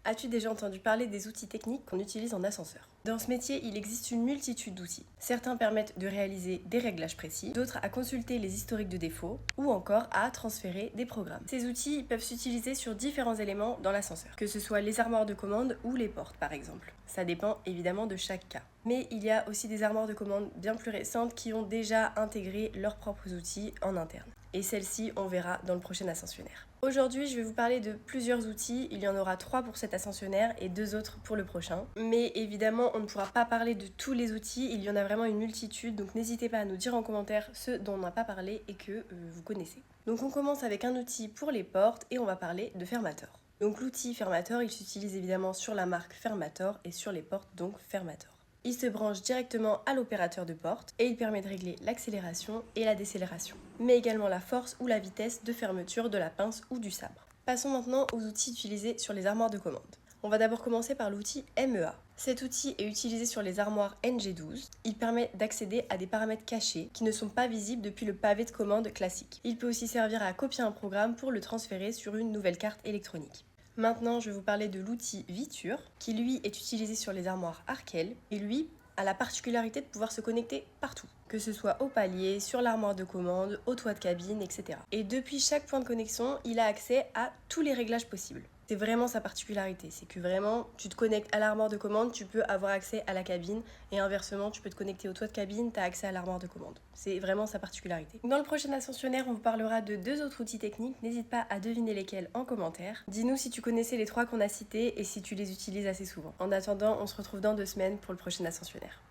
As-tu déjà entendu parler des outils techniques qu'on utilise en ascenseur? Dans ce métier, il existe une multitude d'outils. Certains permettent de réaliser des réglages précis, d'autres à consulter les historiques de défauts ou encore à transférer des programmes. Ces outils peuvent s'utiliser sur différents éléments dans l'ascenseur, que ce soit les armoires de commande ou les portes par exemple. Ça dépend évidemment de chaque cas. Mais il y a aussi des armoires de commande bien plus récentes qui ont déjà intégré leurs propres outils en interne. Et celles-ci, on verra dans le prochain ascensionnaire. Aujourd'hui, je vais vous parler de plusieurs outils. Il y en aura 3 pour cet ascensionnaire et 2 autres pour le prochain. Mais évidemment, on ne pourra pas parler de tous les outils. Il y en a vraiment une multitude. Donc n'hésitez pas à nous dire en commentaire ceux dont on n'a pas parlé et que vous connaissez. Donc on commence avec un outil pour les portes et on va parler de Fermator. Donc l'outil Fermator, il s'utilise évidemment sur la marque Fermator et sur les portes donc Fermator. Il se branche directement à l'opérateur de porte et il permet de régler l'accélération et la décélération, mais également la force ou la vitesse de fermeture de la pince ou du sabre. Passons maintenant aux outils utilisés sur les armoires de commande. On va d'abord commencer par l'outil MEA. Cet outil est utilisé sur les armoires NG12. Il permet d'accéder à des paramètres cachés qui ne sont pas visibles depuis le pavé de commande classique. Il peut aussi servir à copier un programme pour le transférer sur une nouvelle carte électronique. Maintenant, je vais vous parler de l'outil Viture, qui lui est utilisé sur les armoires Arkel, et lui a la particularité de pouvoir se connecter partout, que ce soit au palier, sur l'armoire de commande, au toit de cabine, etc. Et depuis chaque point de connexion, il a accès à tous les réglages possibles. C'est vraiment sa particularité, c'est que vraiment, tu te connectes à l'armoire de commande, tu peux avoir accès à la cabine, et inversement, tu peux te connecter au toit de cabine, tu as accès à l'armoire de commande. C'est vraiment sa particularité. Dans le prochain ascensionnaire, on vous parlera de 2 autres outils techniques, n'hésite pas à deviner lesquels en commentaire. Dis-nous si tu connaissais les 3 qu'on a cités et si tu les utilises assez souvent. En attendant, on se retrouve dans 2 semaines pour le prochain ascensionnaire.